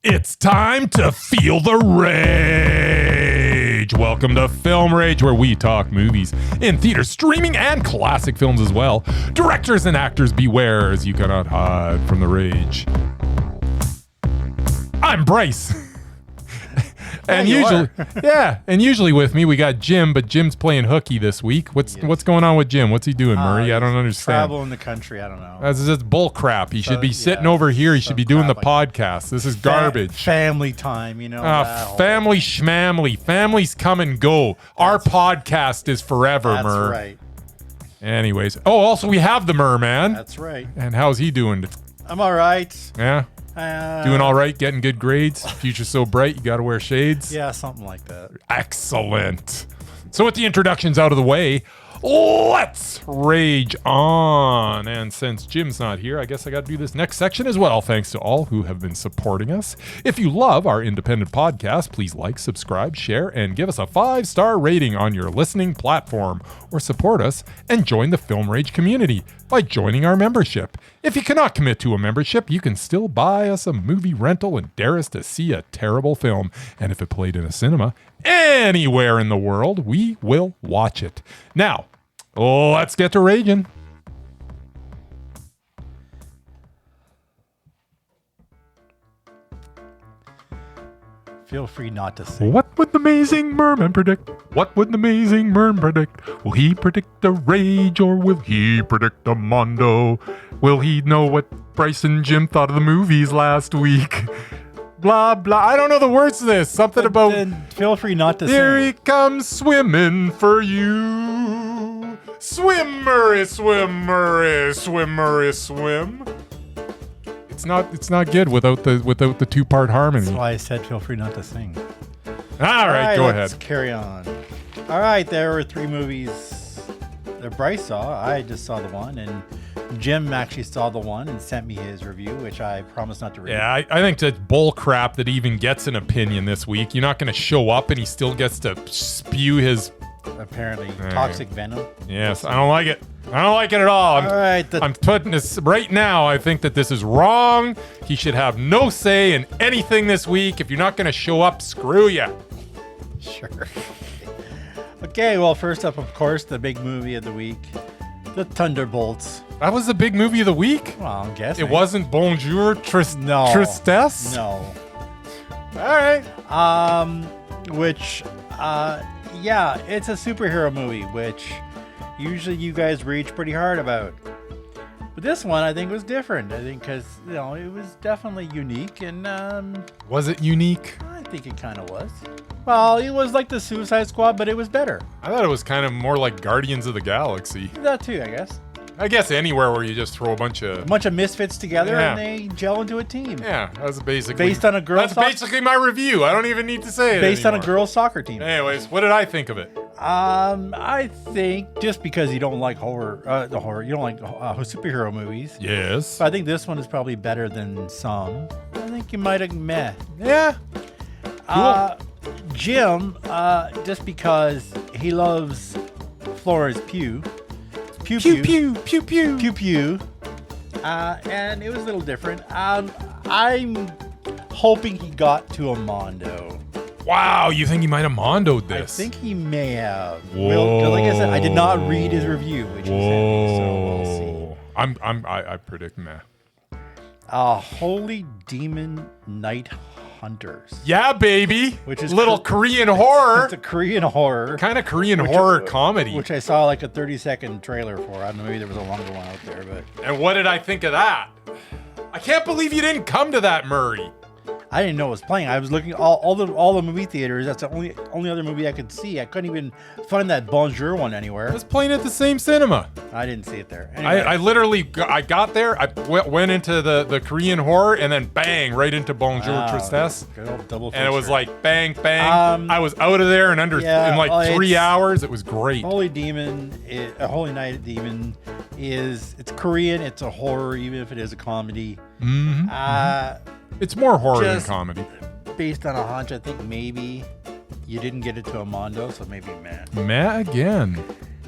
It's time to feel the rage. Welcome to Film Rage, where we talk movies in theaters, streaming, and classic films as well. Directors and actors beware, as you cannot hide from the rage. I'm Bryce. And usually with me we got Jim, but Jim's playing hooky this week. What's going on with Jim? What's he doing, Murray? I don't understand. Traveling the country, I don't know. That's bull crap. He should be sitting over here. He should be doing the podcast. This is garbage. Family time, you know. Family schmamly. Families come and go. Our podcast is forever, That's Mur. right. Anyways. Oh, also we have the Merman. That's right. And how's he doing? I'm all right. Yeah? Doing all right, getting good grades. Future's so bright, you got to wear shades. Yeah, something like that. Excellent. So with the introductions out of the way, let's rage on. And since Jim's not here, I guess I got to do this next section as well. Thanks to all who have been supporting us. If you love our independent podcast, please like, subscribe, share, and give us a 5-star rating on your listening platform, or support us and join the Film Rage community by joining our membership. If you cannot commit to a membership, you can still buy us a movie rental and dare us to see a terrible film. And if it played in a cinema anywhere in the world, we will watch it. Now, let's get to raging. Feel free not to sing. What would the amazing Merman predict? What would the amazing Merman predict? Will he predict a rage or will he predict a mondo? Will he know what Bryce and Jim thought of the movies last week? Blah, blah. I don't know the words to this. Something about... Then feel free not to Here sing. he comes swimming for you. Swim, Murray, swim, Murray, swim, Murray, swim. It's not good without the two-part harmony. That's why I said feel free not to sing. All right, go let's ahead. Carry on. All right, there were 3 movies that Bryce saw. I just saw the one, and Jim actually saw the one and sent me his review, which I promised not to read. Yeah, I think that's bull crap that he even gets an opinion this week. You're not going to show up and he still gets to spew his... Apparently, toxic venom. Yes, I don't like it. I don't like it at all. I'm putting this right now. I think that this is wrong. He should have no say in anything this week. If you're not going to show up, screw you. Sure. Okay, well, first up, of course, the big movie of the week, the Thunderbolts. That was the big movie of the week? Well, I'm guessing. It wasn't Bonjour Tristesse? No. All right. Yeah, it's a superhero movie, which usually you guys rage pretty hard about. But this one, I think, was different. I think because, it was definitely unique. And was it unique? I think it kind of was. Well, it was like the Suicide Squad, but it was better. I thought it was kind of more like Guardians of the Galaxy. That too, I guess. I guess anywhere where you just throw a bunch of misfits together and they gel into a team. Yeah, that's basically based on a girl. That's basically my review. I don't even need to say it. Based anymore. on a girls' soccer team. Anyways, what did I think of it? I think just because you don't like you don't like superhero movies. Yes. I think this one is probably better than some. I think you might have met. Yeah. Cool. Jim, just because he loves Florence Pugh. Pew pew pew pew pew pew pew, and it was a little different. I'm hoping he got to a mondo. Wow, you think he might have mondoed this? I think he may have. Whoa. Well, like I said, I did not read his review, which he sent me, so we'll see. I predict meh. Holy Demon Night Hunters. Yeah, baby. Which is little Korean horror. It's a Korean horror. Kind of Korean horror comedy. Which I saw like a 30-second trailer for. I don't know, maybe there was a longer one out there, but. And what did I think of that? I can't believe you didn't come to that, Murray. I didn't know it was playing. I was looking all the movie theaters. That's the only other movie I could see. I couldn't even find that Bonjour one anywhere. It was playing at the same cinema. I didn't see it there. Anyway. I literally got there. I went into the Korean horror and then bang right into Bonjour Tristesse. Good old double feature. And it was like bang bang. I was out of there in in like 3 hours. It was great. Holy Night Demon it's Korean. It's a horror, even if it is a comedy. Mm-hmm. It's more horror than comedy. Based on a hunch, I think maybe you didn't get it to a mondo, so maybe meh. Meh again.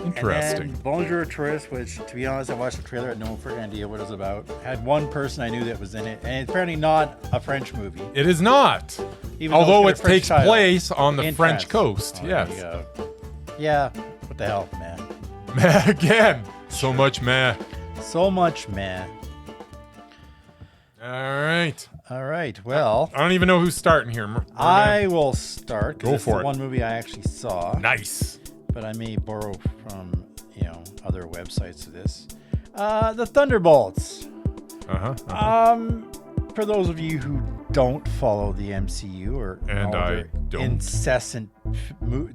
Interesting. And then Bonjour Tristesse, which, to be honest, I watched the trailer, had no freaking idea what it was about. Had one person I knew that was in it, and it's apparently not a French movie. It is not. Even Although though it it's got a French takes title. place on the In French France. coast. Oh, Yes. there you go. Yeah, what the hell, man. Meh again. So much meh. So much, man. All right. All right, well, I don't even know who's starting here. I will start. 'Cause Go it's for the it. one movie I actually saw, Nice. but I may borrow from, other websites to this. The Thunderbolts. For those of you who don't follow the MCU or And all I their don't. incessant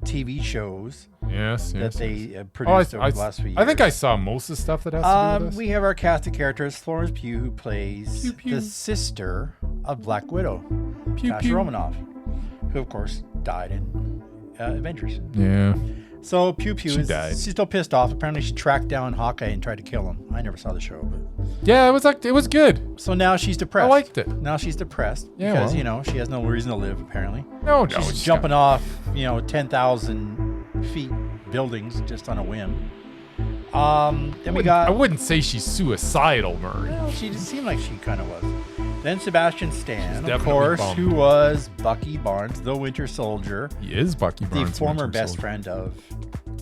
TV shows Yes. that Yes. they yes. produced over the last few years. I think I saw most of the stuff that has to do with this. We have our cast of characters: Florence Pugh, who plays Pew, pew. the sister of Black Widow, Pew, Natasha pew. Romanoff, who of course died in Avengers. Yeah. So Pew Pew She died. she's still pissed off. Apparently, she tracked down Hawkeye and tried to kill him. I never saw the show, but Yeah, it was good. so now she's depressed. I liked it. Now she's depressed Yeah, because well. she has no reason to live. Apparently, No, she's it's jumping off 10,000 feet buildings just on a whim. Then we got. I wouldn't say she's suicidal, Murray. Well, she did seem like she kind of was. Then Sebastian Stan, of definitely course, bummed. who was Bucky Barnes, the Winter Soldier, He is Bucky the Barnes. former Winter best Soldier. friend of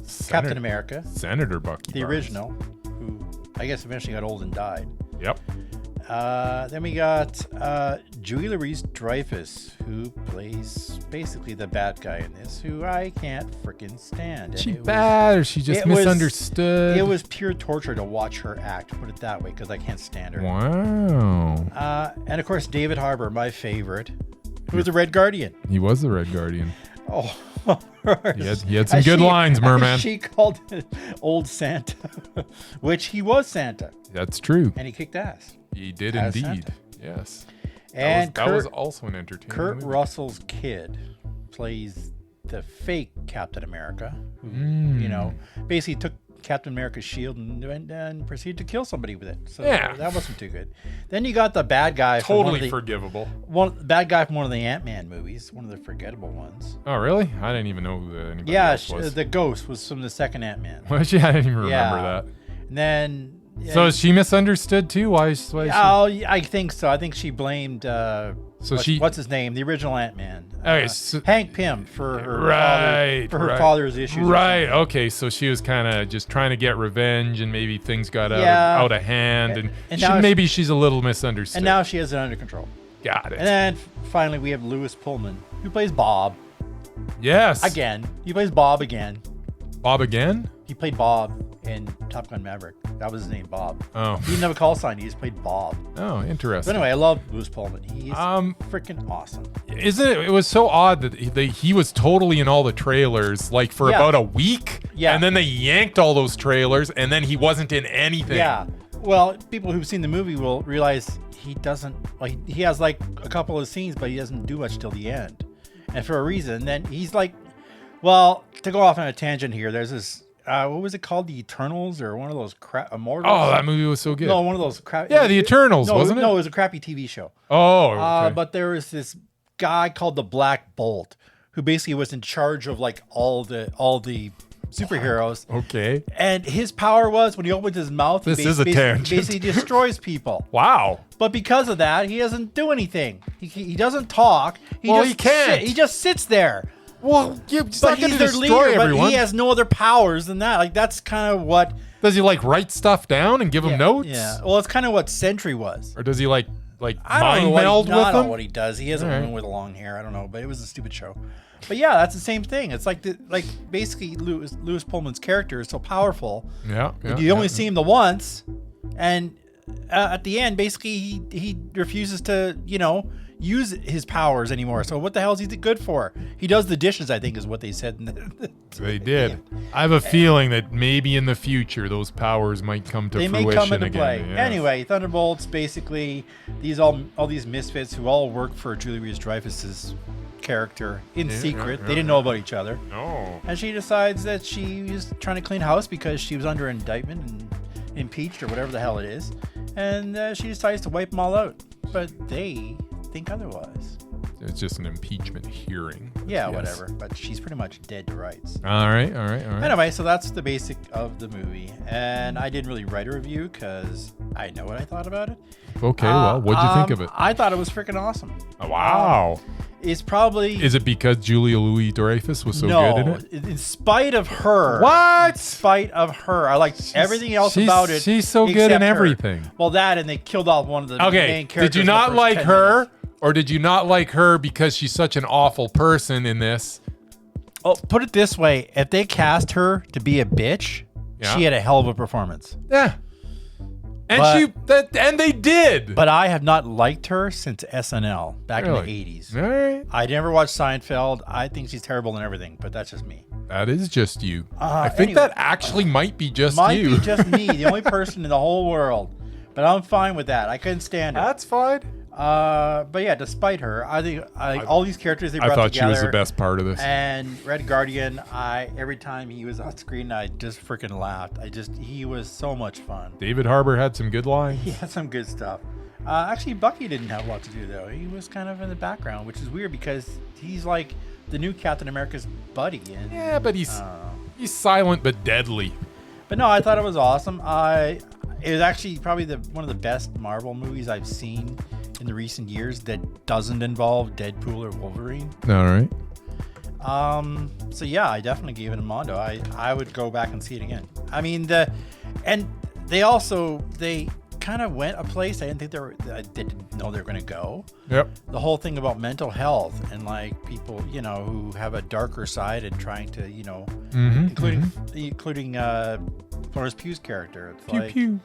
Senator- Captain America, Senator Bucky the Barnes. original, who I guess eventually got old and died. Yep. Then we got Julie Louis-Dreyfus, who plays basically the bad guy in this, who I can't freaking stand. She And bad or she just it was- misunderstood? It was pure torture to watch her act, put it that way, because I can't stand her. Wow. And of course, David Harbour, my favorite, who was the Red Guardian. He was the Red Guardian. Oh, He had some good lines, Merman. She called it Old Santa, which he was Santa, That's true. and he kicked ass. He did as indeed. Santa. Yes. And that was also an entertaining Kurt movie. Russell's kid plays the fake Captain America, who, Mm. basically took Captain America's shield and proceeded to kill somebody with it. So Yeah. that wasn't too good. Then you got the bad guy from Totally forgivable. bad guy from one of the Ant-Man movies, one of the forgettable ones. Oh, really? I didn't even know who anybody Yeah, else was. the ghost was from the second Ant-Man. Well, yeah, I didn't even remember Yeah. that. And then So is she misunderstood too? Why is she? I think so. I think she blamed she- what's his name, the original Ant-Man, Okay, so- Hank Pym for her Right, father, right. father's issues. or Right. something. Okay. So she was kind of just trying to get revenge, and maybe things got Yeah. out of hand, and And now maybe she's a little misunderstood. And now she has it under control. Got it. And then finally we have Lewis Pullman, who plays Bob yes. again. He plays Bob again. Bob again. He played Bob in Top Gun Maverick. That was his name, Bob. Oh. He didn't have a call sign. He just played Bob. Oh, interesting. But anyway, I love Lewis Pullman. He is freaking awesome. Isn't it? It was so odd that he was totally in all the trailers, like for Yeah. about a week. Yeah. And then they yanked all those trailers, and then he wasn't in anything. Yeah. Well, people who've seen the movie will realize he doesn't. Like, he has like a couple of scenes, but he doesn't do much till the end, and for a reason. Then he's like, well, to go off on a tangent here, there's this. What was it called? The Eternals or one of those crap Immortals? Oh, that movie was so good. No, one of those crap. Yeah, the Eternals, wasn't it? No, it was a crappy TV show. Oh. Okay. But there was this guy called the Black Bolt who basically was in charge of like all the superheroes. Okay. And his power was when he opens his mouth, This is a tangent. basically destroys people. Wow. But because of that, he doesn't do anything. He doesn't talk. He can't. He just sits there. Well, he's But not going he's to their destroy leader. everyone. But he has no other powers than that. Like that's kind of what. Does he like write stuff down and give them notes? Yeah. Well, it's kind of what Sentry was. Or does he like I don't mind know what meld he, with I don't know them? what he does. He has a All right. woman with long hair. I don't know, but it was a stupid show. But yeah, that's the same thing. It's like basically Lewis Pullman's character is so powerful. Yeah. You only see him the once, and at the end, basically he refuses to use his powers anymore. So what the hell is he good for? He does the dishes, I think, is what they said. They did. I have a feeling that maybe in the future those powers might come to They fruition may come into again. play. Yes. Anyway, Thunderbolts, basically all these misfits who all work for Julie Louis-Dreyfus's character in secret. They didn't know about each other. No. And she decides that she is trying to clean house because she was under indictment and impeached or whatever the hell it is. And she decides to wipe them all out. But they think otherwise. It's just an impeachment hearing. Yeah, Yes. whatever. But she's pretty much dead to rights. All right. Anyway, so that's the basic of the movie. And I didn't really write a review because I know what I thought about it. Okay, well, what'd you think of it? I thought it was freaking awesome. Oh, wow. It's probably... Is it because Julia Louis-Dreyfus was so good in it? In spite of her. What? In spite of her. I liked everything else about it. She's so good in except her. everything. Well, that and they killed off one of the main characters. Did you in the not first like 10 her? minutes. Or did you not like her because she's such an awful person in this? Oh, put it this way. If they cast her to be a bitch, Yeah. she had a hell of a performance. Yeah. And and they did. But I have not liked her since SNL back in the Really? 80s. All right. I never watched Seinfeld. I think she's terrible in everything, but that's just me. That is just you. I think anyway. that actually might be just Might you. be just me, the only person in the whole world. But I'm fine with that. I couldn't stand her. That's fine. But yeah, despite her, I think all these characters they brought I thought together. she was the best part of this. And Red Guardian, every time he was on screen, I just freaking laughed. He was so much fun. David Harbour had some good lines. He had some good stuff. Actually, Bucky didn't have a lot to do though. He was kind of in the background, which is weird because he's like the new Captain America's buddy. And, Yeah, but he's silent but deadly. But no, I thought it was awesome. It was actually probably one of the best Marvel movies I've seen in the recent years that doesn't involve Deadpool or Wolverine. All right. So yeah, I definitely gave it a Mondo. I would go back and see it again. I mean, they kind of went a place I didn't know they were going to go. Yep. The whole thing about mental health and like people, who have a darker side and trying to, including Florence Pugh's character. It's Pew like, pew.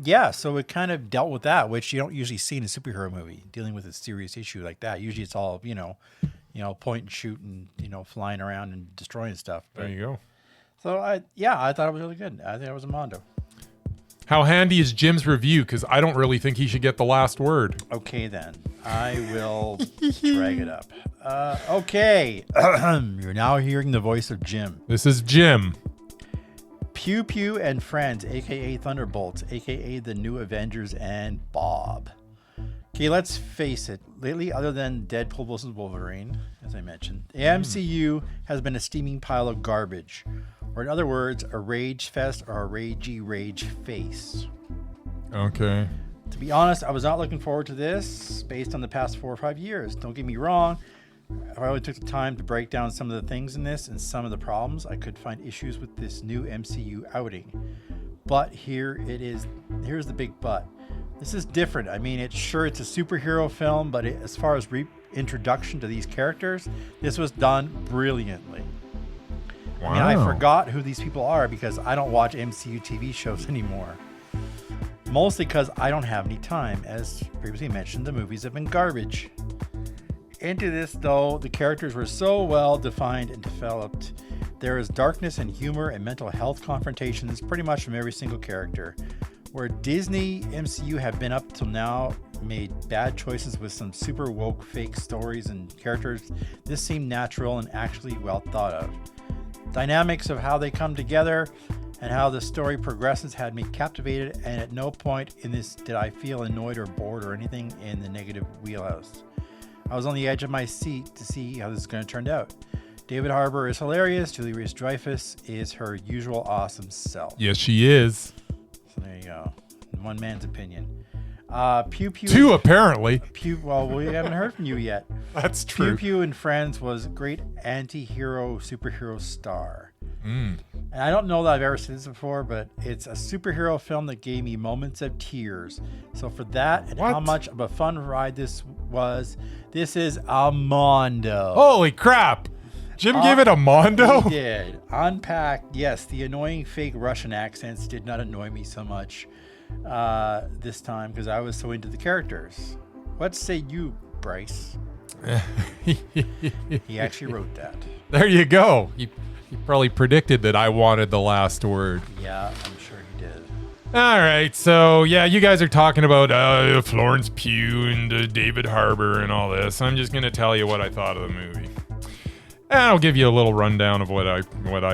yeah, so it kind of dealt with that, which you don't usually see in a superhero movie, dealing with a serious issue like that. Usually it's all, point and shoot and, flying around and destroying stuff. But, There you go. so I thought it was really good. I think it was a Mondo. How handy is Jim's review? Because I don't really think he should get the last word. Okay, then. I will drag it up. Okay. You're now hearing the voice of Jim. This is Jim. Pew Pew and Friends, a.k.a. Thunderbolts, a.k.a. the New Avengers, and Bob. Okay, let's face it. Lately, other than Deadpool vs. Wolverine, as I mentioned, the MCU has been a steaming pile of garbage. Or in other words, a rage fest or a ragey rage face. Okay. To be honest, I was not looking forward to this based on the past 4 or 5 years. Don't get me wrong. If I really took the time to break down some of the things in this and some of the problems, I could find issues with this new MCU outing. But here it is. Here's the big but. This is different. I mean, it's a superhero film, but as far as reintroduction to these characters, this was done brilliantly. Wow. I mean, I forgot who these people are because I don't watch MCU TV shows anymore. Mostly because I don't have any time. As previously mentioned, the movies have been garbage. Into this, though, the characters were so well defined and developed. There is darkness and humor and mental health confrontations pretty much from every single character. Where Disney MCU have been up till now made bad choices with some super woke fake stories and characters, this seemed natural and actually well thought of. Dynamics of how they come together and how the story progresses had me captivated, and at no point in this did I feel annoyed or bored or anything in the negative wheelhouse. I was on the edge of my seat to see how this is going to turn out. David Harbour is hilarious. Julia Louis-Dreyfus is her usual awesome self. Yes, she is. So there you go. In one man's opinion. Pew Pew. Two, apparently. Well, we haven't heard from you yet. That's true. Pew Pew and Friends was a great anti-hero superhero star. And I don't know that I've ever seen this before, but it's a superhero film that gave me moments of tears. So for that and how much of a fun ride this was, this is a Mondo. Holy crap. Jim gave it a Mondo? He did. Unpacked, yes, the annoying fake Russian accents did not annoy me so much this time because I was so into the characters. What say you, Bryce? He actually wrote that. There you go. He probably predicted that I wanted the last word. Yeah, I'm sure he did. All right, so yeah, you guys are talking about Florence Pugh and David Harbour and all this. I'm just going to tell you what I thought of the movie. And I'll give you a little rundown of what I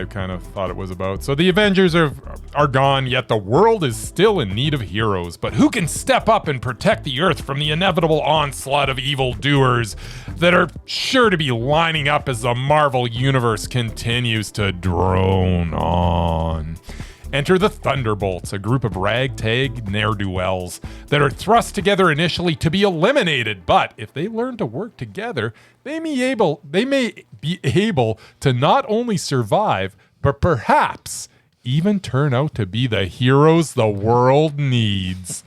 kind of thought it was about. So the Avengers are gone, yet the world is still in need of heroes. But who can step up and protect the Earth from the inevitable onslaught of evildoers that are sure to be lining up as the Marvel Universe continues to drone on? Enter the Thunderbolts, a group of ragtag ne'er-do-wells that are thrust together initially to be eliminated, but if they learn to work together, they may be able to not only survive, but perhaps even turn out to be the heroes the world needs.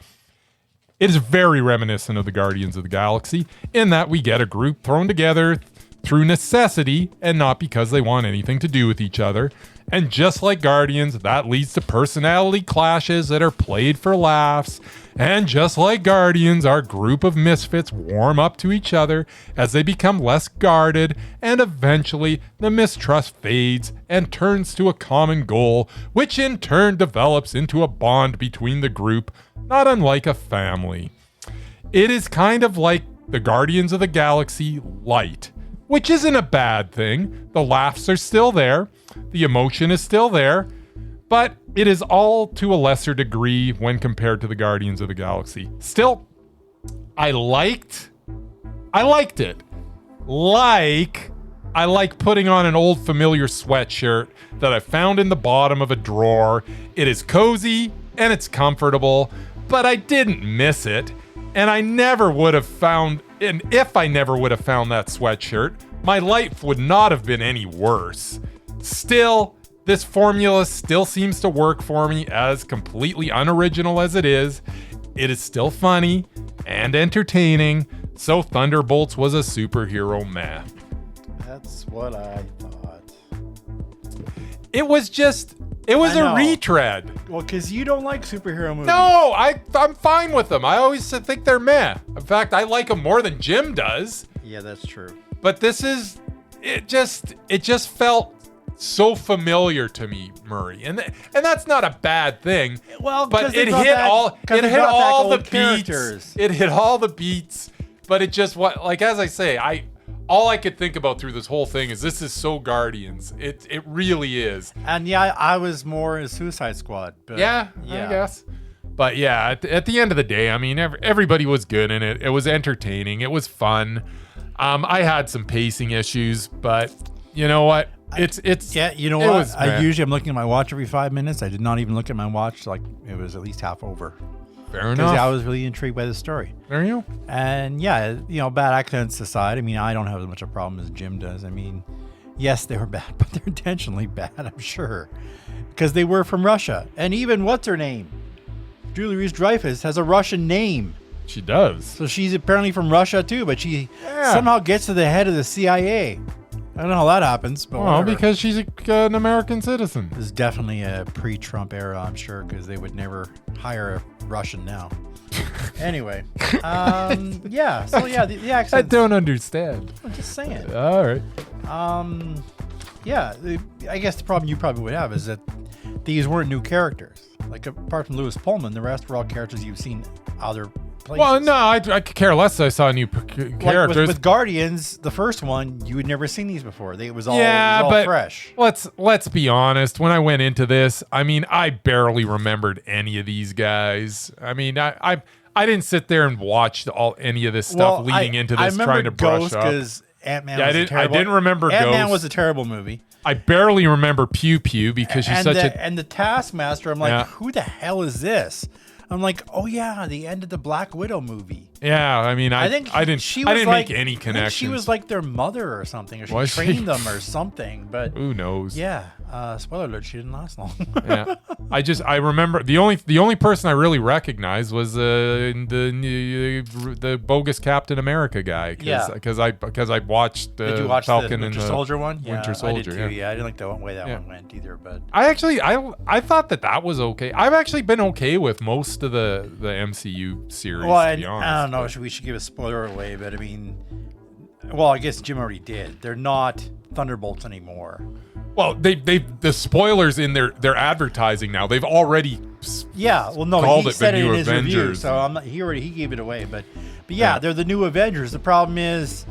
It is very reminiscent of the Guardians of the Galaxy in that we get a group thrown together through necessity and not because they want anything to do with each other. And just like Guardians, that leads to personality clashes that are played for laughs. And just like Guardians, our group of misfits warm up to each other as they become less guarded, and eventually the mistrust fades and turns to a common goal, which in turn develops into a bond between the group, not unlike a family. It is kind of like the Guardians of the Galaxy light, which isn't a bad thing. The laughs are still there. The emotion is still there, but it is all to a lesser degree when compared to the Guardians of the Galaxy. Still, I liked it. I like putting on an old familiar sweatshirt that I found in the bottom of a drawer. It is cozy and it's comfortable, but I didn't miss it. And I never would have found, and if I never would have found that sweatshirt, my life would not have been any worse. Still, this formula still seems to work for me, as completely unoriginal as it is. It is still funny and entertaining, so Thunderbolts was a superhero meh. That's what I thought. It was a retread. Well, because you don't like superhero movies. No, I'm fine with them. I always think they're meh. In fact, I like them more than Jim does. Yeah, that's true. But it just felt so familiar to me, Murray, and that's not a bad thing. Well, but it hit all the beats. It hit all the beats, but it just as I say, all I could think about through this whole thing is this is so Guardians. It really is. And yeah, I was more in Suicide Squad. But yeah, I guess. But yeah, at the end of the day, I mean, everybody was good in it. It was entertaining. It was fun. I had some pacing issues, but you know what? You know what? I'm looking at my watch every 5 minutes. I did not even look at my watch. Like, it was at least half over. Fair enough. Because I was really intrigued by the story. There you go. And yeah, bad accidents aside, I mean, I don't have as much a problem as Jim does. I mean, yes, they were bad, but they're intentionally bad, I'm sure. Because they were from Russia. And even, what's her name? Julie Louis-Dreyfus has a Russian name. She does. So she's apparently from Russia too, but she somehow gets to the head of the CIA. I don't know how that happens, but whatever. Because she's an American citizen. This is definitely a pre-Trump era, I'm sure, because they would never hire a Russian now. Anyway, the accents. I don't understand. I'm just saying. All right. I guess the problem you probably would have is that these weren't new characters. Like, apart from Lewis Pullman, the rest were all characters you've seen other places. Well, no, I could care less. I saw new characters. Like with Guardians, the first one, you had never seen these before. It was all fresh. Let's be honest. When I went into this, I mean, I barely remembered any of these guys. I mean, I didn't sit there and watch any of this stuff leading into this, trying to brush up. Because Ant-Man was a terrible. I didn't remember Ghost. Ant-Man was a terrible movie. I barely remember Pew Pew because she's and the Taskmaster. I'm like, who the hell is this? I'm like, oh yeah, the end of the Black Widow movie. Yeah, I mean, I didn't make any connections. She was like their mother or something, or she trained them or something. But who knows? Yeah. Spoiler alert: she didn't last long. Yeah. I remember the only person I really recognized was the bogus Captain America guy. Because I watched Did you watch Falcon the Winter Soldier one? Winter Soldier. I did too. Yeah, I didn't like the way that one went either. But I thought that was okay. I've actually been okay with most of the MCU series. Well, to be honest, I don't know. We should give a spoiler away, but I mean, well, I guess Jim already did. They're not Thunderbolts anymore. Well, the spoilers in their advertising now. They've already he said it in his review, so I'm not. He gave it away, but yeah, they're the new Avengers. The problem is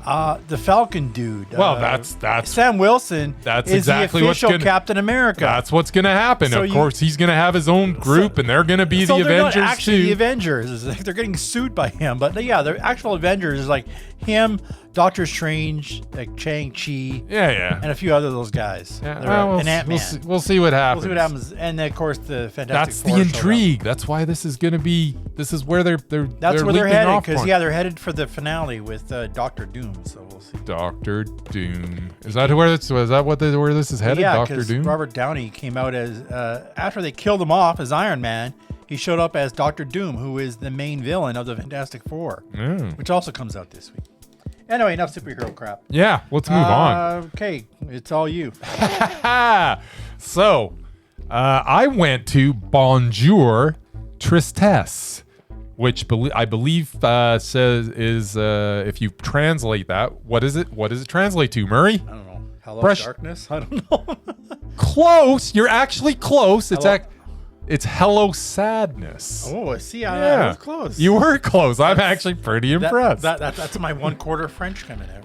The Falcon dude. Well, that's Sam Wilson. That's is exactly the what's official gonna, Captain America. That's what's going to happen. So of course, he's going to have his own group, and they're going to be the they're Avengers not actually too. the Avengers. It's like they're getting sued by him, but yeah, the actual Avengers is like him, Doctor Strange, like Shang-Chi, Yeah. and a few other of those guys. Yeah, And Ant-Man. We'll see what happens. We'll see what happens. And of course, the Fantastic That's Four the showed up. intrigue. That's why this is going to be. This is where they're That's where they're leaping headed, off because on. they're headed for the finale with Doctor Doom. So we'll see. Doctor Doom. Is that where this is headed? Yeah, Doctor because Doom. Robert Downey came out as after they killed him off as Iron Man. He showed up as Doctor Doom, who is the main villain of the Fantastic Four, which also comes out this week. Anyway, enough superhero crap. Yeah, let's move on. Okay, it's all you. So, I went to Bonjour Tristesse, which I believe says is if you translate that, what is it? What does it translate to, Murray? I don't know. Hello, darkness? I don't know. Close. You're actually close. Hello? It's hello sadness. Oh, I see. I was close. You were close. I'm actually pretty impressed. That's my 1/4 French coming out.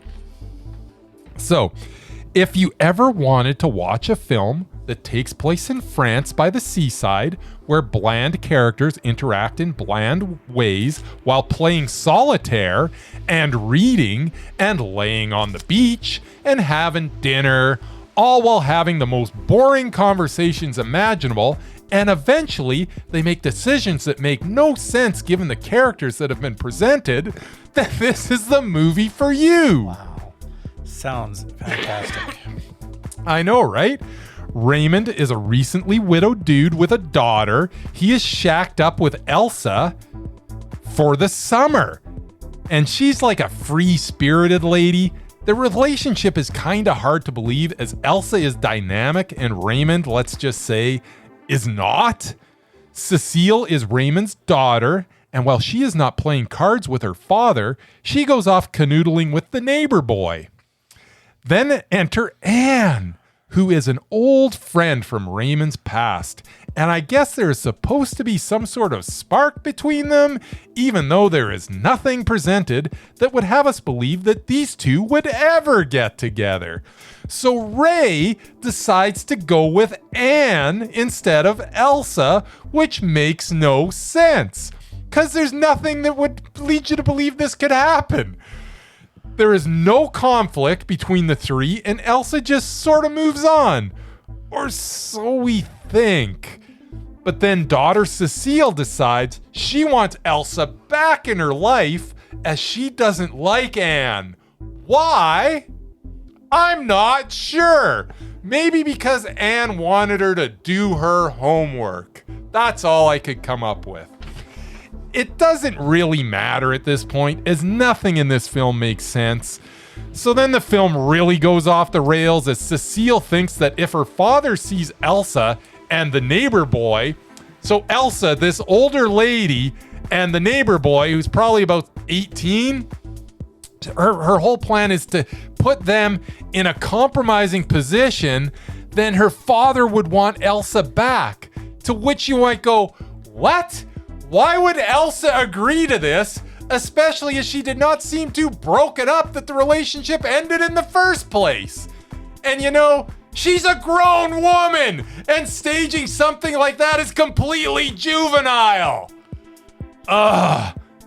So, if you ever wanted to watch a film that takes place in France by the seaside, where bland characters interact in bland ways while playing solitaire and reading and laying on the beach and having dinner, all while having the most boring conversations imaginable, and eventually they make decisions that make no sense given the characters that have been presented, then this is the movie for you. Wow. Sounds fantastic. I know, right? Raymond is a recently widowed dude with a daughter. He is shacked up with Elsa for the summer. And she's like a free-spirited lady. The relationship is kind of hard to believe, as Elsa is dynamic and Raymond, let's just say, is not. Cecile is Raymond's daughter, and while she is not playing cards with her father, she goes off canoodling with the neighbor boy. Then enter Anne, who is an old friend from Raymond's past. And I guess there is supposed to be some sort of spark between them, even though there is nothing presented that would have us believe that these two would ever get together. So Ray decides to go with Anne instead of Elsa, which makes no sense, because there's nothing that would lead you to believe this could happen. There is no conflict between the three, and Elsa just sort of moves on. Or so we think. But then daughter Cecile decides she wants Elsa back in her life, as she doesn't like Anne. Why? I'm not sure. Maybe because Anne wanted her to do her homework. That's all I could come up with. It doesn't really matter at this point, as nothing in this film makes sense. So then the film really goes off the rails, as Cecile thinks that if her father sees Elsa and the neighbor boy, so Elsa, this older lady, and the neighbor boy, who's probably about 18, her whole plan is to put them in a compromising position, then her father would want Elsa back. To which you might go, what? Why would Elsa agree to this, especially as she did not seem too broken up that the relationship ended in the first place? And you know, she's a grown woman, and staging something like that is completely juvenile.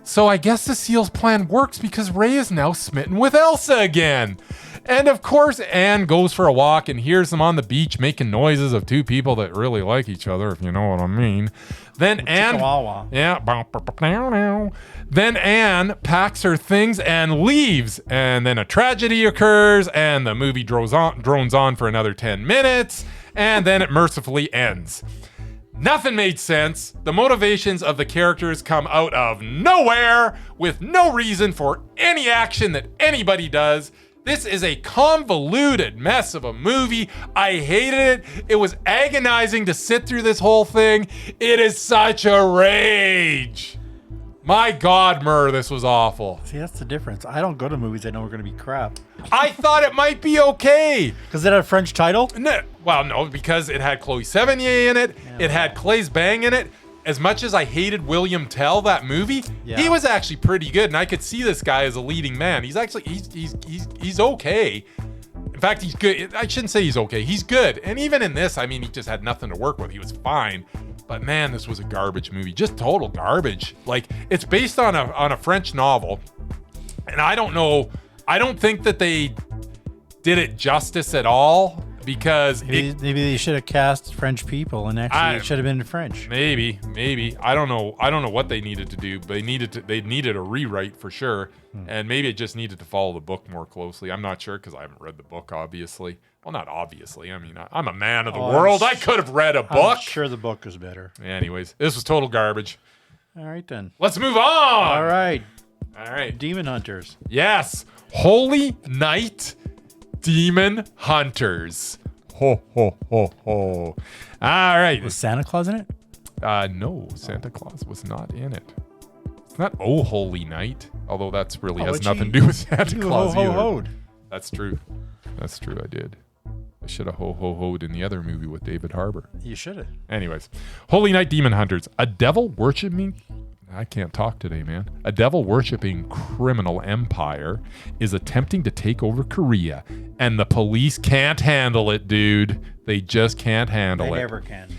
So I guess Cecile's plan works because Ray is now smitten with Elsa again. And of course, Anne goes for a walk and hears them on the beach making noises of two people that really like each other, if you know what I mean. Then Anne, Then Anne packs her things and leaves. And then a tragedy occurs, and the movie drones on for another 10 minutes, and then it mercifully ends. Nothing made sense. The motivations of the characters come out of nowhere with no reason for any action that anybody does. This is a convoluted mess of a movie. I hated it. It was agonizing to sit through this whole thing. It is such a rage. My God, Murr, this was awful. See, that's the difference. I don't go to movies I know are going to be crap. I thought it might be okay. Because it had a French title? No, well, no, because it had Chloe Sevigny in it. Yeah. It had Claes Bang in it. as much as I hated William Tell, that movie, he was actually pretty good, and I could see this guy as a leading man. He's actually he's okay. In fact, he's good. I shouldn't say he's okay. He's good. And even in this, I mean, he just had nothing to work with. He was fine. But man, this was a garbage movie. Just total garbage. Like, it's based on a French novel. And I don't know. I don't think that they did it justice at all, because maybe they should have cast French people, and actually it should have been in French. Maybe. I don't know what they needed to do, but they needed a rewrite for sure. And maybe it just needed to follow the book more closely. I'm not sure, because I haven't read the book, obviously. Well, not obviously. I mean, I'm a man of the world. I could have read a book. I'm sure the book was better. Anyways, this was total garbage. All right, then. Let's move on. All right. Demon Hunters. Yes. Holy Night Demon Hunters. Ho, ho, ho, ho. All right. Was Santa Claus in it? No, Santa Claus was not in it. It's not Oh Holy Night, although that's really has nothing to do with Santa Claus either. That's true. That's true, I did. I should have ho-ho-hoed in the other movie with David Harbour. You should have. Anyways, Holy Night Demon Hunters. A devil-worshipping... I can't talk today, man. A devil-worshipping criminal empire is attempting to take over Korea, and the police can't handle it, dude. They just can't handle it. They never can.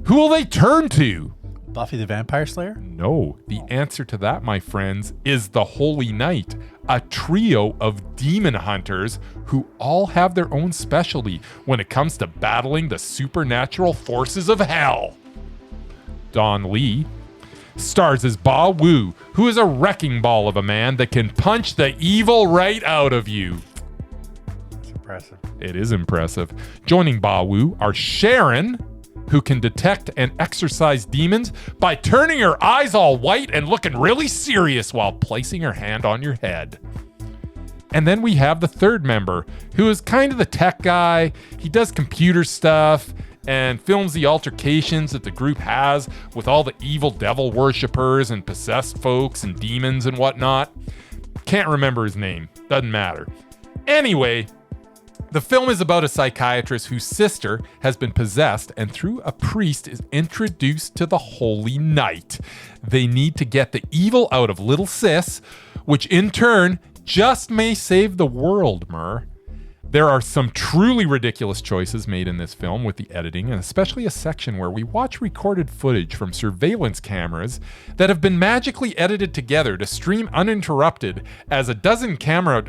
Who will they turn to? Buffy the Vampire Slayer? No. The answer to that, my friends, is the Holy Night, a trio of demon hunters who all have their own specialty when it comes to battling the supernatural forces of hell. Don Lee stars as Ba Wu, who is a wrecking ball of a man that can punch the evil right out of you. It's impressive. It is impressive. Joining Ba Wu are Sharon, who can detect and exorcise demons by turning her eyes all white and looking really serious while placing her hand on your head. And then we have the third member, who is kind of the tech guy. He does computer stuff and films the altercations that the group has with all the evil devil worshippers and possessed folks and demons and whatnot. Can't remember his name. Doesn't matter. Anyway, the film is about a psychiatrist whose sister has been possessed and through a priest is introduced to the Holy Night. They need to get the evil out of little sis, which in turn just may save the world, Mur. There are some truly ridiculous choices made in this film with the editing, and especially a section where we watch recorded footage from surveillance cameras that have been magically edited together to stream uninterrupted as a dozen camera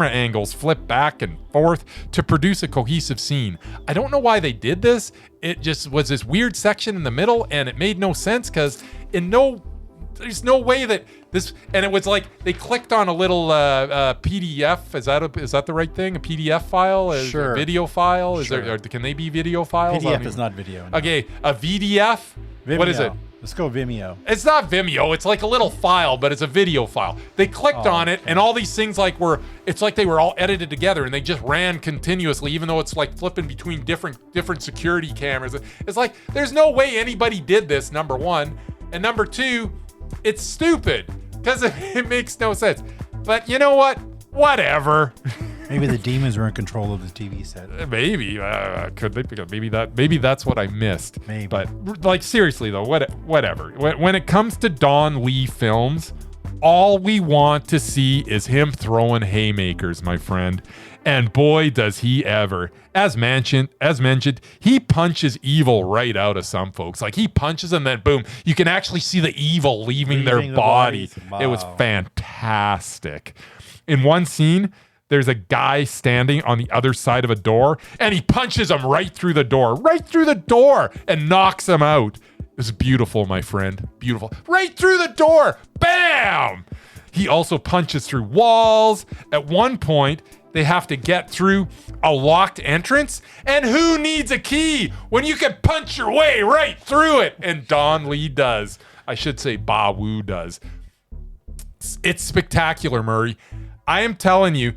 angles flip back and forth to produce a cohesive scene. I don't know why they did this. It just was this weird section in the middle, and it made no sense because there's no way that this, and it was like they clicked on a little PDF. Is that the right thing? A PDF file? Sure. A video file? Sure. Can they be video files? PDF is not video. No. Okay, a VDF? Vimeo. What is it? Let's go Vimeo. It's not Vimeo. It's like a little file, but it's a video file. They clicked on it, and all these things it's like they were all edited together, and they just ran continuously, even though it's like flipping between different security cameras. It's like, there's no way anybody did this, number one. And number two, it's stupid because it makes no sense. But you know what? Whatever. Maybe the demons were in control of the TV set. Maybe could they? Maybe that's what I missed. Maybe. But like seriously though, whatever. When it comes to Don Lee films, all we want to see is him throwing haymakers, my friend. And boy, does he ever. As mentioned, he punches evil right out of some folks. Like he punches them, then boom, you can actually see the evil leaving their body. Wow. It was fantastic. In one scene, there's a guy standing on the other side of a door, and he punches him right through the door, and knocks him out. It was beautiful, my friend. Beautiful. Right through the door. Bam! He also punches through walls. At one point, they have to get through a locked entrance. And who needs a key when you can punch your way right through it? And Don Lee does. I should say Ba Wu does. It's spectacular, Murray. I am telling you,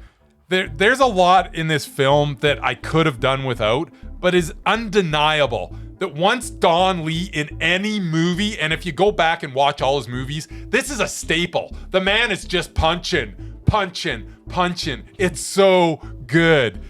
there's a lot in this film that I could have done without, but is undeniable that once Don Lee in any movie, and if you go back and watch all his movies, this is a staple. The man is just punching. It's so good.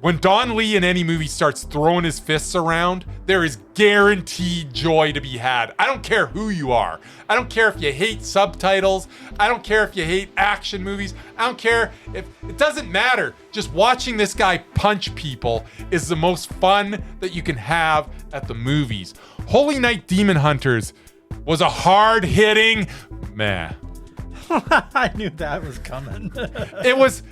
When Don Lee in any movie starts throwing his fists around, there is guaranteed joy to be had. I don't care who you are. I don't care if you hate subtitles. I don't care if you hate action movies. I don't care if, it doesn't matter. Just watching this guy punch people is the most fun that you can have at the movies. Holy Night Demon Hunters was a hard-hitting, meh. I knew that was coming. It was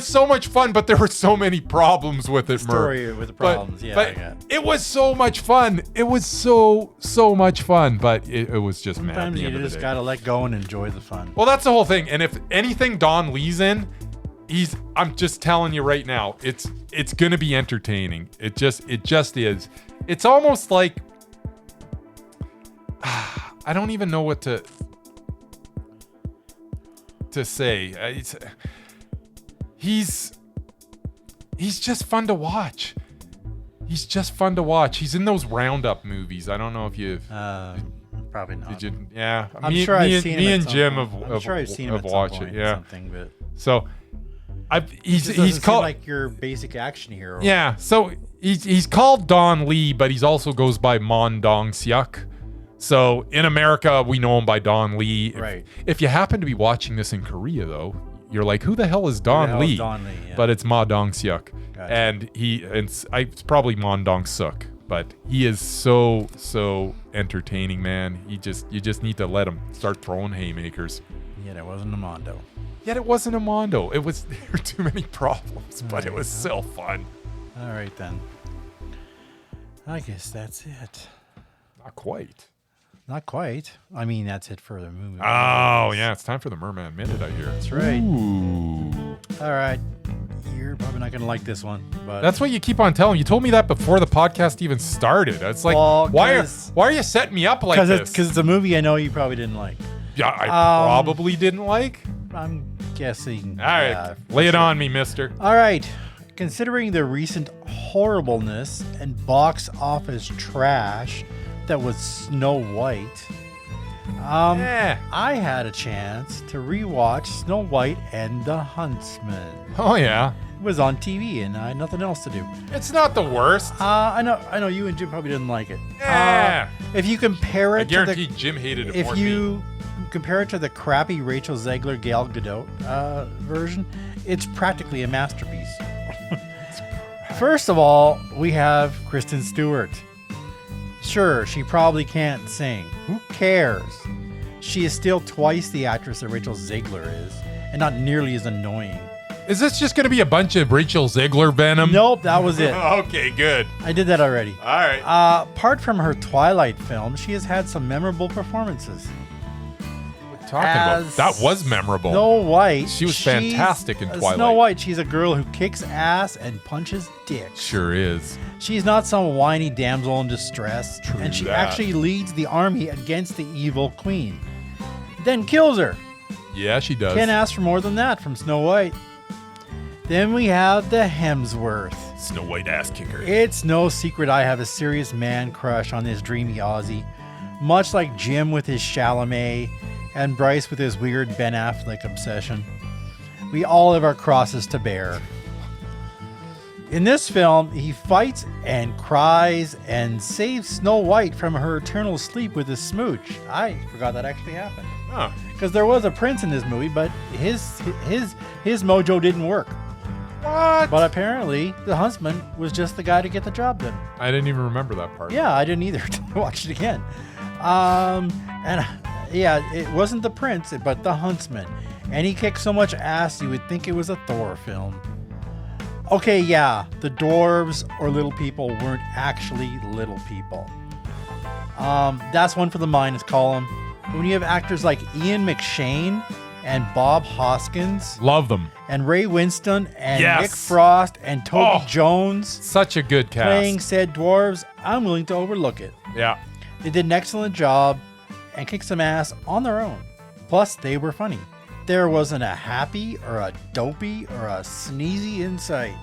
so much fun, but there were so many problems with it, Story with the problems, but it was so much fun. It was so much fun, but it was just mad. Sometimes you just gotta let go and enjoy the fun. Well, that's the whole thing. And if anything Don Lee's in, I'm just telling you right now, it's gonna be entertaining. It just is. It's almost like I don't even know what to say. He's just fun to watch. He's just fun to watch. He's in those Roundup movies. I don't know if you've probably not. Did you? Yeah, I'm sure I've seen him. Me and Jim have watched it. Yeah, something, but so he's called called like your basic action hero. Yeah, so he's called Don Lee, but he's also goes by Mon Dong Seok. So in America, we know him by Don Lee. Right. If you happen to be watching this in Korea, though, you're like, who the hell is Don Lee? Don Lee, yeah. But it's Ma Dong Seok. Gotcha. And it's probably Mon Dong Suk, but he is so entertaining, man. You just need to let him start throwing haymakers. Yet it wasn't a Mondo. There were too many problems, but it was still fun. All right, then. I guess that's it. Not quite. Not quite. I mean, that's it for the movie. Oh, yeah. It's time for the Murman Minute, I hear. That's right. Ooh. All right. You're probably not going to like this one, but That's what you keep on telling me. You told me that before the podcast even started. It's like, Well, why are you setting me up like this? Because it's a movie I know you probably didn't like. Yeah, I probably didn't like. I'm guessing. All right. yeah, Lay it on me, mister. All right. Considering the recent horribleness and box office trash that was Snow White, I had a chance to rewatch Snow White and the Huntsman. Oh, yeah. It was on TV and I had nothing else to do. It's not the worst. I know you and Jim probably didn't like it. Yeah. If you compare it I guarantee Jim hated it more if you compare it to the crappy Rachel Zegler Gal Gadot version, it's practically a masterpiece. First of all, we have Kristen Stewart. Sure, she probably can't sing. Who cares? She is still twice the actress that Rachel Zegler is, and not nearly as annoying. Is this just going to be a bunch of Rachel Zegler venom? Nope, that was it. Okay, good. I did that already. All right. Apart from her Twilight film, she has had some memorable performances. That was memorable. Snow White. She was fantastic in Twilight. Snow White, she's a girl who kicks ass and punches dicks. Sure is. She's not some whiny damsel in distress, True and she that. actually leads the army against the evil queen. Then kills her. Yeah, she does. Can't ask for more than that from Snow White. Then we have the Hemsworth. Snow White ass kicker. It's no secret I have a serious man crush on this dreamy Aussie, much like Jim with his Chalamet and Bryce with his weird Ben Affleck obsession. We all have our crosses to bear. In this film, he fights and cries and saves Snow White from her eternal sleep with a smooch. I forgot that actually happened. Huh. Because there was a prince in this movie, but his mojo didn't work. What? But apparently, the huntsman was just the guy to get the job done. I didn't even remember that part. Yeah, I didn't either. I watched it again. It wasn't the prince, but the huntsman. And he kicked so much ass, you would think it was a Thor film. Okay, yeah, the dwarves or little people weren't actually little people. That's one for the minus column. But when you have actors like Ian McShane and Bob Hoskins Love them. and Ray Winston and Yes. Nick Frost and Toby Jones Such a good cast. playing said dwarves, I'm willing to overlook it. Yeah. They did an excellent job and kicked some ass on their own. Plus, they were funny. There wasn't a happy or a dopey or a sneezy in sight.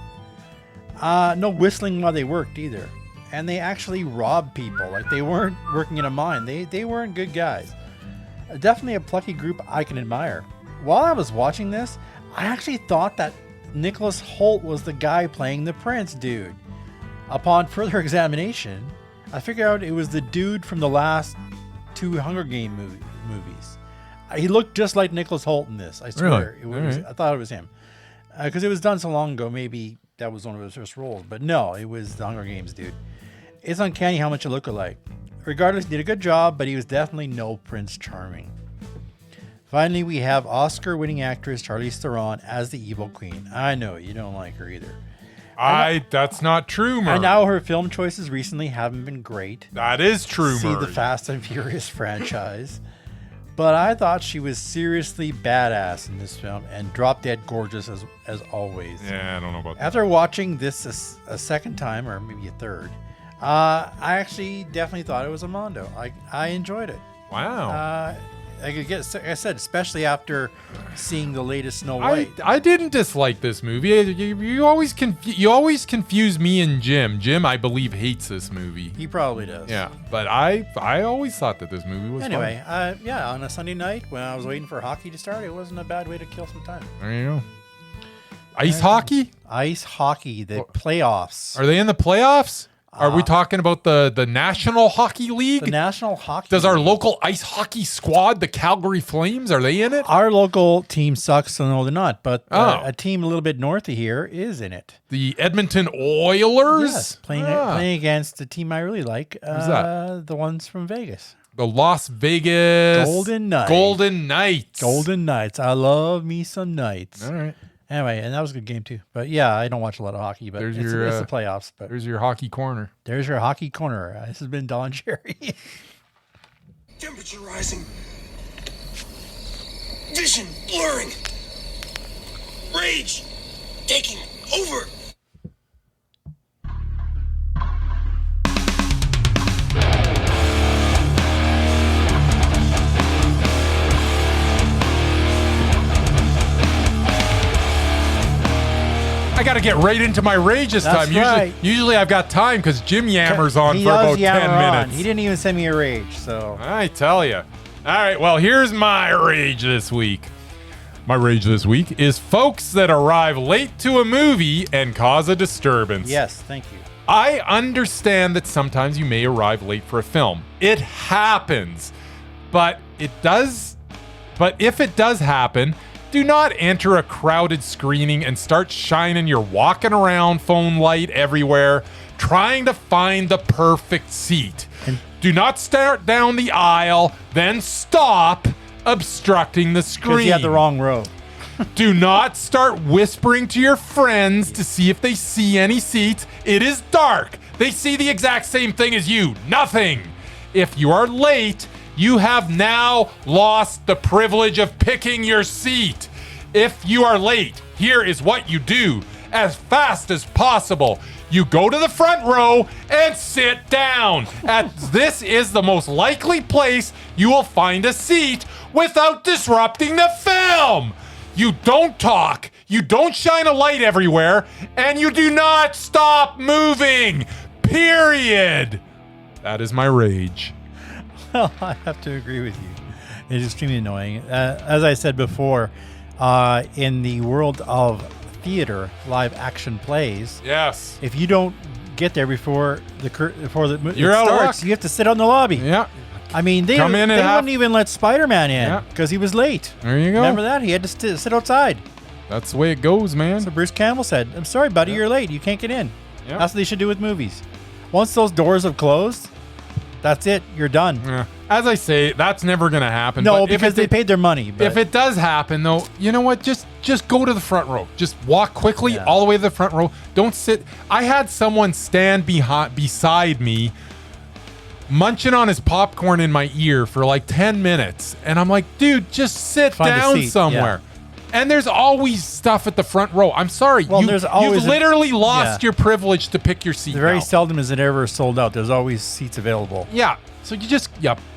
No whistling while they worked either. And they actually robbed people. Like, they weren't working in a mine. They weren't good guys. Definitely a plucky group I can admire. While I was watching this, I actually thought that Nicholas Hoult was the guy playing the prince, dude. Upon further examination, I figured out it was the dude from the last 2 Hunger Game movies. He looked just like Nicholas Hoult in this. I swear. Really? I thought it was him. Because it was done so long ago, maybe that was one of his first roles. But no, it was the Hunger Games dude. It's uncanny how much it looked alike. Regardless, he did a good job, but he was definitely no Prince Charming. Finally, we have Oscar-winning actress Charlize Theron as the evil queen. I know, you don't like her either. That's not true, man. And now her film choices recently haven't been great. That is true, See Murray. the Fast and Furious franchise. But I thought she was seriously badass in this film and drop dead gorgeous as always. Yeah, I don't know about that. After watching this a second time, or maybe a third, I actually definitely thought it was a Mondo. I enjoyed it. Wow. Like I said, especially after seeing the latest Snow White. I didn't dislike this movie. You always confuse me and Jim. Jim, I believe, hates this movie. He probably does. Yeah, but I always thought that this movie was anyway. On a Sunday night when I was waiting for hockey to start, it wasn't a bad way to kill some time. fun. There you go. Ice hockey? Ice hockey, the playoffs. Are they in the playoffs? Are we talking about the National Hockey League? The National Hockey Does our League. local ice hockey squad, the Calgary Flames, are they in it? Our local team sucks, so no, they're not. But Oh. a team a little bit north of here is in it. The Edmonton Oilers? Yes, playing against the team I really like. Who's that? The ones from Vegas. The Las Vegas Golden Knights. Golden Knights. Golden Knights. I love me some Knights. All right. Anyway, and that was a good game too. But yeah, I don't watch a lot of hockey, but it's the playoffs. But There's your hockey corner. there's your hockey corner. This has been Don Cherry. Temperature rising. Vision blurring. Rage taking over. I got to get right into my rage this That's time. right. Usually I've got time because Jim yammers on He for does about 10 yammer on. minutes. He didn't even send me a rage, so I tell you. All right, well, here's my rage this week. My rage this week is folks that arrive late to a movie and cause a disturbance. yes, thank you. I understand that sometimes you may arrive late for a film. It happens. But if it does happen, do not enter a crowded screening and start shining your walking around phone light everywhere, trying to find the perfect seat. Do not start down the aisle, then stop obstructing the screen. Because you had the wrong row. Do not start whispering to your friends to see if they see any seats. It is dark. They see the exact same thing as you. Nothing. If you are late, you have now lost the privilege of picking your seat. If you are late, here is what you do. As fast as possible, you go to the front row and sit down. This is the most likely place you will find a seat without disrupting the film. You don't talk, you don't shine a light everywhere, and you do not stop moving. Period. That is my rage. Well, I have to agree with you. It's extremely annoying. As I said before, in the world of theater, live action plays, Yes. if you don't get there before the movie You're out of starts, luck. you have to sit on the lobby. Yeah. I mean, they Come in and wouldn't even let Spider-Man in Yeah. because he was late. There you go. Remember that? He had to sit outside. That's the way it goes, man. So Bruce Campbell said, "I'm sorry, buddy, you're late. You can't get in." Yeah. That's what they should do with movies. Once those doors have closed, that's it. You're done. Yeah. As I say, that's never going to happen. No, but because they paid their money. But If it does happen, though, you know what? Just go to the front row. Just walk quickly Yeah. all the way to the front row. Don't sit. I had someone stand beside me, munching on his popcorn in my ear for like 10 minutes. And I'm like, dude, just sit Find a down seat, somewhere. And there's always stuff at the front row. I'm sorry. Well, there's always you've literally lost yeah. your privilege to pick your seat. very now. seldom is it ever sold out. There's always seats available. Yeah. So you just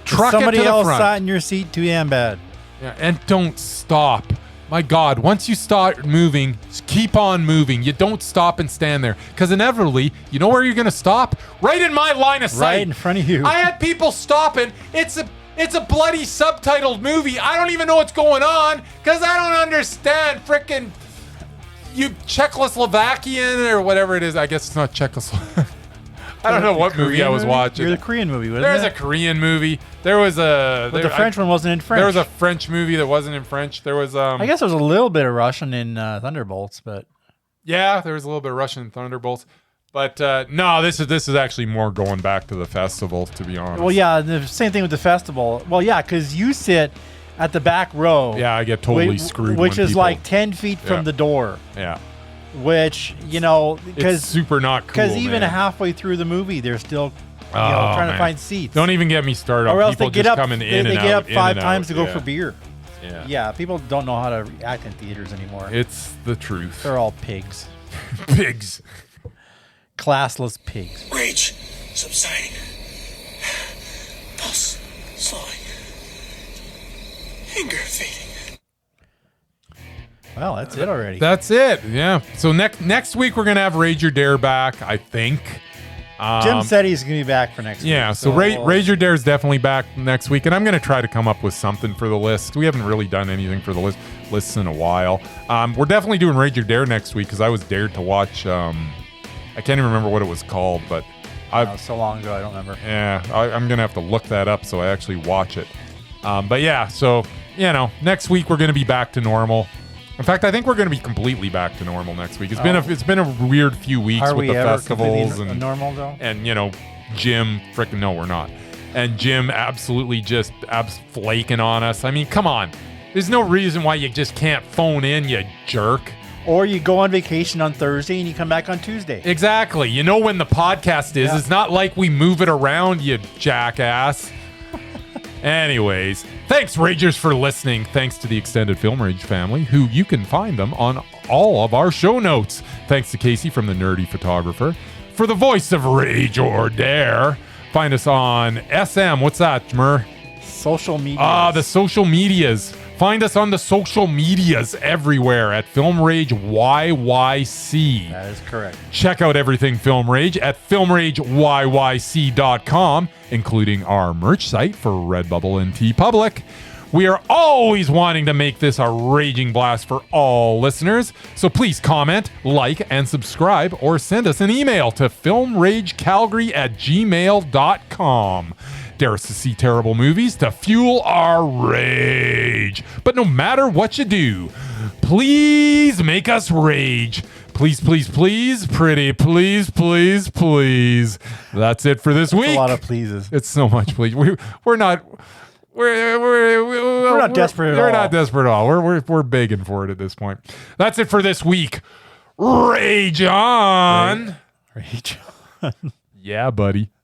truck If somebody it to the else front. sat in your seat, too damn bad. Yeah, and don't stop. My God, once you start moving, just keep on moving. You don't stop and stand there. Because inevitably, you know where you're going to stop? Right in my line of sight. Right in front of you. I had people stopping. It's a bloody subtitled movie. I don't even know what's going on because I don't understand frickin' you Czechoslovakian or whatever it is. I guess it's not Czechoslovakian. I don't know what movie I was watching. You're the Korean movie, wasn't There's it? a Korean movie. There was a. But the French one wasn't in French. There was a French movie that wasn't in French. There was. I guess there was a little bit of Russian in Thunderbolts, but yeah, there was a little bit of Russian in Thunderbolts. But no, this is actually more going back to the festival, to be honest. well, yeah, the same thing with the festival. Well, yeah, because you sit at the back row. Yeah, I get totally screwed. Which when is people, like 10 feet from Yeah. the door. Yeah, Which it's because super not cool. because even man. halfway through the movie, they're still Oh, trying to man. find seats. Don't even get me started on or else people they get just up. coming in They and get out, up in 5 and times out. to go Yeah. for beer. Yeah. Yeah, people don't know how to act in theaters anymore. It's the truth. They're all pigs, Pigs. classless pigs. Rage subsiding. Pulse slowing. Anger fading. Well, that's it already. That's it. Yeah. So next week we're gonna have Rage Your Dare back, I think. Jim said he's going to be back for next week. Yeah, so Rage Your Dare is definitely back next week, and I'm going to try to come up with something for the list. We haven't really done anything for the lists in a while. We're definitely doing Rage Your Dare next week because I was dared to watch. I can't even remember what it was called, but so long ago, I don't remember. yeah, I'm going to have to look that up so I actually watch it. But yeah, so next week we're going to be back to normal. In fact, I think we're going to be completely back to normal next week. It's been a weird few weeks Are with we the ever festivals completely normal though? and Jim freaking no, we're not. And Jim absolutely just flaking on us. I mean, come on. There's no reason why you just can't phone in, you jerk. Or you go on vacation on Thursday and you come back on Tuesday. Exactly. You know when the podcast is. Yeah. It's not like we move it around, you jackass. Anyways, thanks, Ragers, for listening. Thanks to the extended Film Rage family, who you can find them on all of our show notes. Thanks to Casey from The Nerdy Photographer. For the voice of Rage or Dare, find us on SM. What's that, Mur? Social media. The social medias. Find us on the social medias everywhere at Film Rage YYC. That is correct. Check out everything Film Rage at filmrageyyc.com, including our merch site for Redbubble and TeePublic. We are always wanting to make this a raging blast for all listeners, so please comment, like, and subscribe, or send us an email to filmragecalgary@gmail.com. Dare us to see terrible movies to fuel our rage. But no matter what you do, please make us rage. Please, please, please, pretty, please, please, please. That's it for this week. A lot of pleases. It's so much, please. We're not. We're not desperate at We're all. not desperate at all. We're begging for it at this point. That's it for this week. Rage on. Rage. Yeah, buddy.